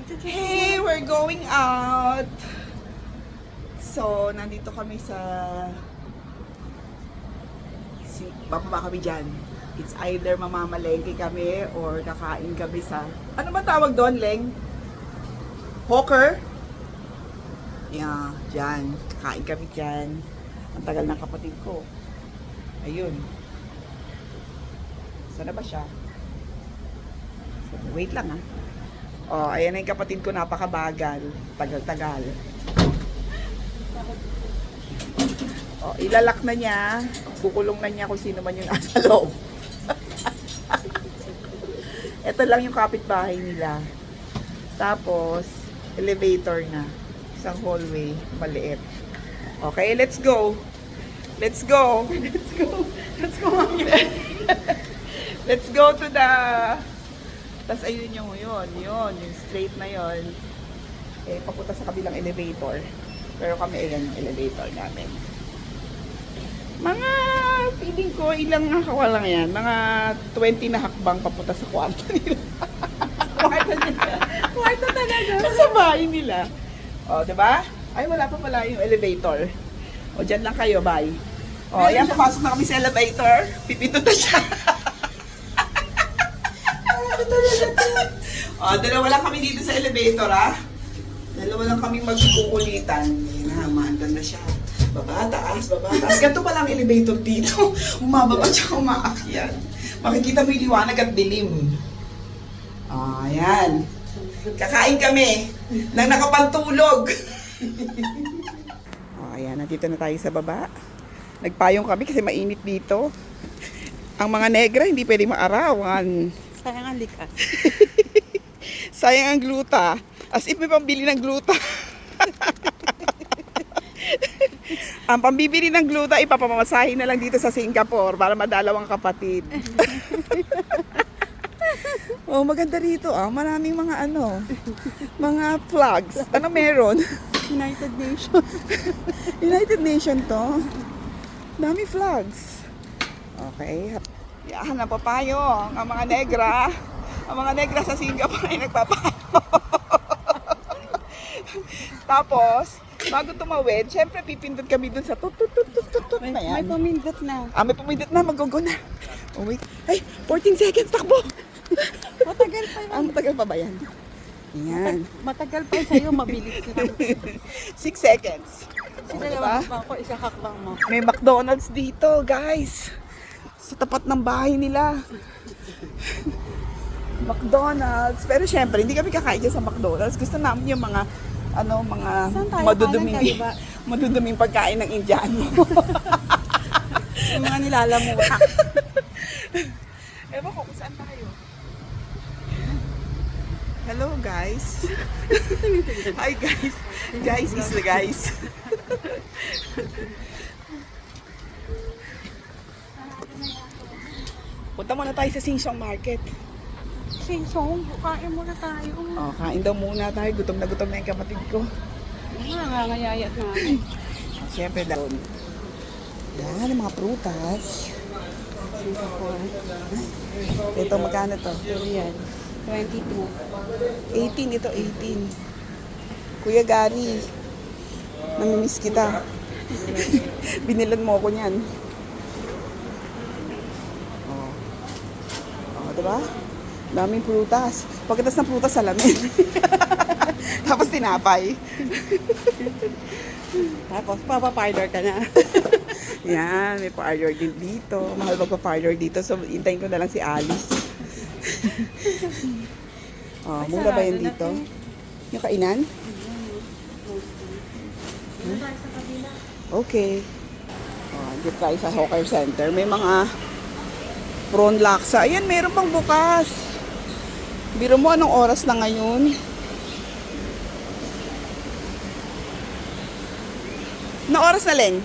Hey, we're going out. So, nandito kami sa bababa kami dyan. It's either mamamalengke kami or kakain kami sa ano ba tawag doon, Leng? Hawker? Yeah, dyan. Kakain kami dyan. Ang tagal ng kapatid ko. Ayun. Sana ba siya? So, wait lang ah. Oh, ayan na yung kapatid ko, napakabagal. Tagal-tagal. Oh, ilalak na niya. Kukulong na niya kung sino man yung nasa loob. Ito lang yung kapitbahay nila. Tapos, elevator na. Isang hallway, maliit. Okay, let's go. Let's go. Let's go. Let's go. Let's go to the... Tapos ayun yung yung straight na yun. Eh, papunta sa kabilang elevator. Pero kami, ayan yung elevator namin. Mga, feeling ko, ilang nakakawala lang yan. Mga 20 na hakbang papunta sa kwarto nila. Kwarto nila. Kwarto talaga. Sa bahay nila. O, diba? Ay, wala pa pala yung elevator. O, dyan lang kayo, bye. O, ayan, papasok na kami sa elevator. Pipindot na siya. O, dalawa lang kami dito sa elevator, ha? Dalawa lang kami magkukulitan. Nahamandan na siya. Baba, taas, baba, taas. Ganito pa lang elevator dito. Umababa siya, umaakyat. Makikita mo yung liwanag at dilim. O, ayan. Kakain kami nang nakapantulog. O, ayan. Nandito na tayo sa baba. Nagpayong kami kasi mainit dito. Ang mga negra hindi pwede maarawan. Sayang ang likas. Sayang ang gluta. As if may pambili ng gluta. Ang pambibili ng gluta, ipapamamasahin na lang dito sa Singapore para madalaw ang kapatid. Oh, maganda rito ah. Maraming mga mga flags. Ano meron? United Nations. United Nation to. Dami flags. Okay. Yahan na papayong ang mga negra. Ang mga negra sa Singapore ay nagpapayong. Tapos, bago tumawid, syempre pipindot kami dun sa tut na yan. May pamindot na. Ah, may pumindot na, mag-go na. Oh, wait. Ay, 14 seconds, takbo! Matagal pa Ah, yun. matagal pa ba yan? Yan. Matagal pa yun sa'yo, mabilis lang. 6 seconds. Sila diba? lang pa ako, isang hakbang mo. May McDonald's dito, guys. Sa tapat ng bahay nila. McDonald's. Pero syempre, hindi kami kakain dyan sa McDonald's. Gusto namin yung mga, mga Saan tayo? maduduming, Kanan tayo ba? maduduming pagkain ng Indiano. Yung mga nilalamuha. Ewan ko kung saan tayo. Hello, guys. Hi, guys. Guys is the guys. Punta muna tayo sa Singsong Market. Sing-song, kain muna tayo. Oh, kain daw muna tayo. Gutom na yung kapatid ko. Nangangayayat na ako. Siyempre daw. Yan, ang mga prutas. Ito, magkano to? Yan. 22. 18 ito, 18. Kuya Gary, namimiss kita. Binilan mo ako niyan. Oh. Oh, diba? Daming prutas. Pagkatas ng prutas, salamin. Tapos tinapay. Tapos, papaparlor ka na. Yan, may parlor din dito. Mahal magpa-parlor dito. So, hintayin ko na lang si Alice. Oh, mura ba yan dito? Yung kainan? Okay. Oh, dito tayo sa Hawker Center. May mga prawn laksa. Ayan, meron pang bukas. Biro mo anong oras na ngayon? Na oras na, Leng?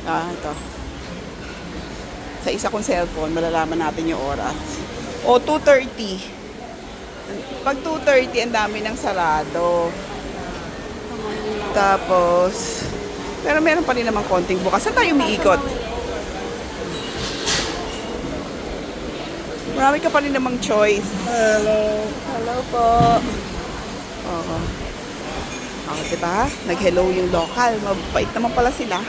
Ah, ito. Sa isa kong cellphone, malalaman natin yung oras. O, 2:30. Pag 2:30, ang dami ng sarado. Tapos, pero meron pa rin naman konting bukas. Saan tayo umiikot? Marami ka pa rin namang choice. Hello. Hello po. Oo. Oo, diba? Nag-hello yung local. Mabait naman pala sila.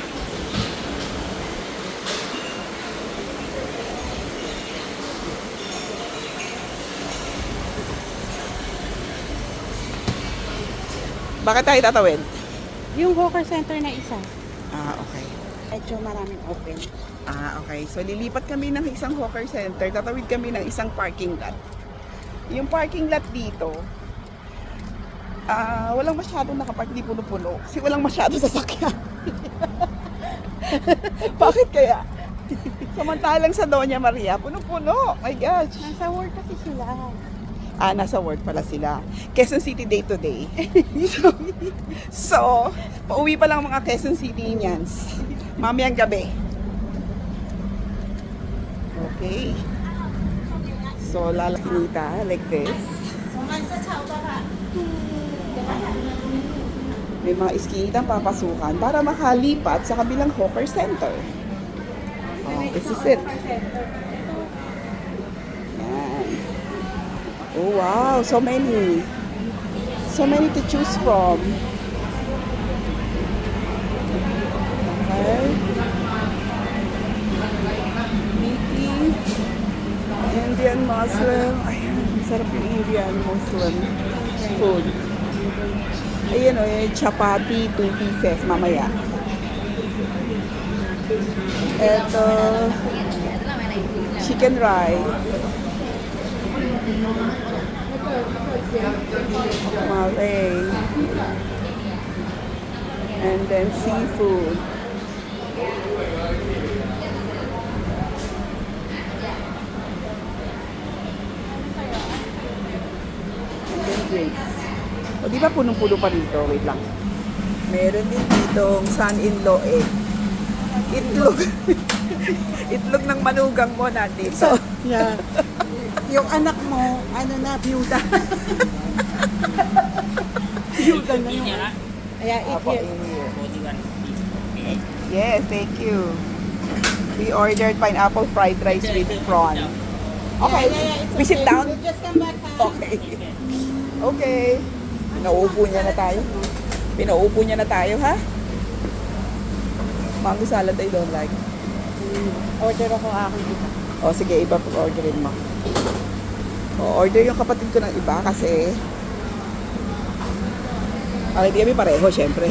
Bakit tayo tatawid? Yung hawker center na isa. Ah, okay. Medyo maraming open. Ah, okay. So, lilipat kami ng isang hawker center. Tatawid kami ng isang parking lot. Yung parking lot dito, walang masyadong nakapark, di puno-puno. Kasi walang masyadong sasakyan. Bakit kaya? Samantalang sa Doña Maria, puno-puno. My gosh. Nasa work kasi sila. Ah, nasa work pala sila. Quezon City day to day. So, pauwi pa lang mga Quezon City nians. Mamayang gabi. Okay. So, lalakita like this. May mga iskinitang papasukan para makalipat sa kabilang hawker center. Oh, this is it. Yan. Oh, wow. So many. So many to choose from. Okay. Meaty. Indian Muslim. Ayan. Sarap yung Indian Muslim food. Ayan o, chapati, 2 pieces, mamaya. Eto, chicken rice. Malay. And then seafood. And then grapes. O, di ba punong-puno pa rito? Wait lang. Meron din ditong son-in-law egg. Itlog. Itlog ng manugang mo nandito. Yeah. Yung anak mo, ano na, byuda. Byuda na yun. Kaya Apo, ikit. in here. Yes, thank you. We ordered pineapple fried rice with prawn. Okay, we sit down. Just come back, ha? Okay. Okay. Pinaupo niya na tayo. Pinaupo niya na tayo, ha? Mango salad I don't like. Order ako akin dito. O, sige, iba po orderin mo. O, order yung kapatid ko ng iba kasi hindi kami pareho, syempre.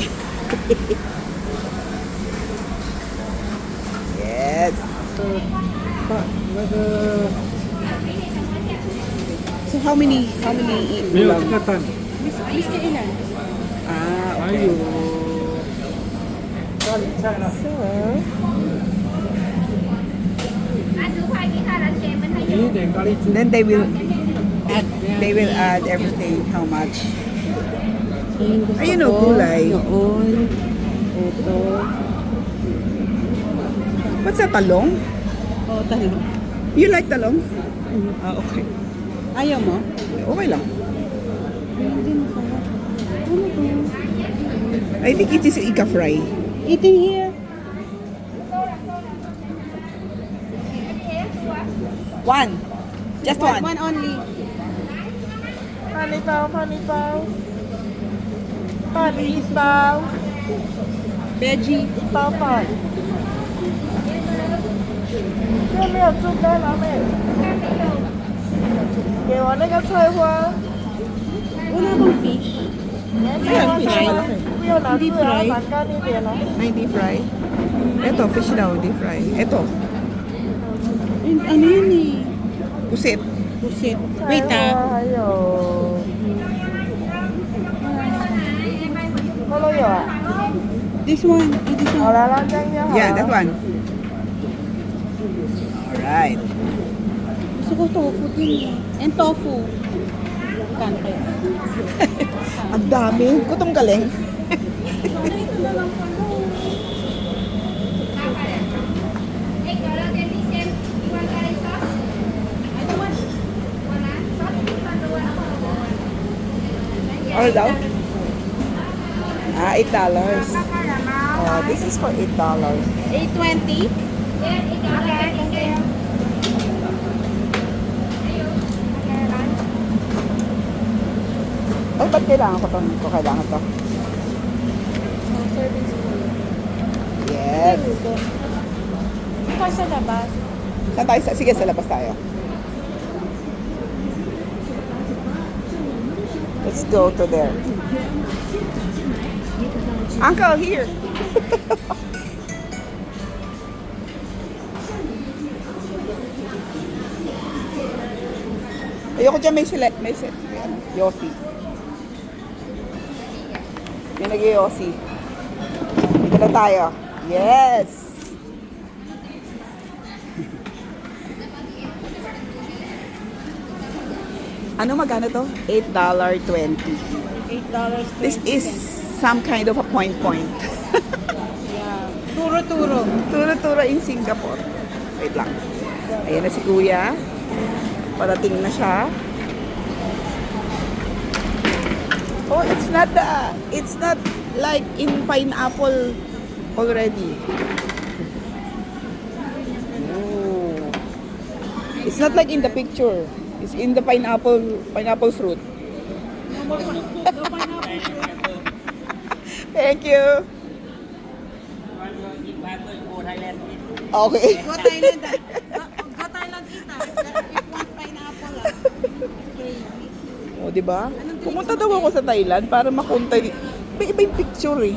Yes. So, how many ulam? Miss ka ilan? Ah, okay. So, then they will add everything, how much. Ayun o, gulay. Noon. Ito. What's that, talong? Oo, talong. You like talong? Ah, okay. Ayaw mo? Okay lang. Hindi masarap. Ano to? I think it is ika fry. Eating here. One. Just one. One only. Honey bao, honey bao. Honey bao. Veggie. 一包饭。今天没有猪肝吗，妹？给我那个菜花。 Wala bang fish? Ayan, fish malaki. 不要拿猪啊，拿干一点哦。 Ay, deep fry. Ito, fish daw, deep fry. Ito, Ano yun eh? pusit. Pusit. Wait ah. 还有，都有啊。 This one. This 好 one. 了，那这样就好了。 Yeah, that one. Alright. Gusto ko tofu din eh. And tofu. Kano kayo? Ang dami. Kutong galing. Ano daw? Ah, $8. Oh, this is for $8. 820? Ay, ba't kailangan ko to? Ko kailangan to. Serving spoon. Yes. Ito sa labas. Saan tayo? Sige, sa labas tayo. Let's go to there. Uncle, here. Ayoko dyan, may Yossi. May nag-Yossi. Dito na tayo. Yes! Ano magkano to? $8.20. $8. This is some kind of a point. Yeah. Turo-turo. Turo-turo in Singapore. Wait lang. Ayan na si Kuya. Parating na siya. Oh, it's not like in pineapple already. Oh. It's not like in the picture. It's in the pineapple fruit. Thank you. Okay. Go Thailand. Go Thailand kita. If want pineapple crazy. O, di ba? Pumunta daw ako sa Thailand para makunta. May iba yung picture eh.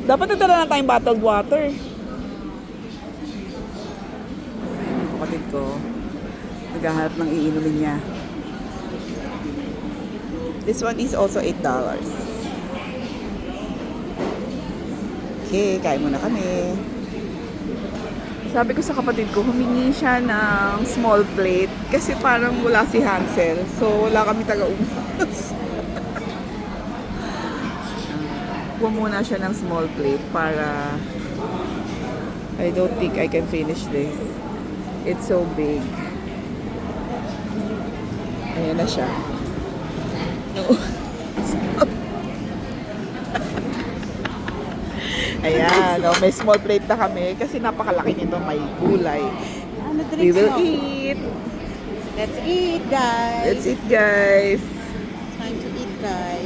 Dapat nadala na tayong bottled water. Yung kapatid ko, naghahanap ng iinumin niya. This one is also $8. Okay, kain muna kami. Sabi ko sa kapatid ko, humingi siya ng small plate kasi parang wala si Hansel. So, wala kami taga-ubos. Kuha muna siya ng small plate para I don't think I can finish this. It's so big. Ayan na siya. No. Ayan, oh, may small plate na kami kasi napakalaki nito, may gulay. Ano We drinks will mo? eat. Let's eat, guys. Let's eat, guys. Time to eat, guys.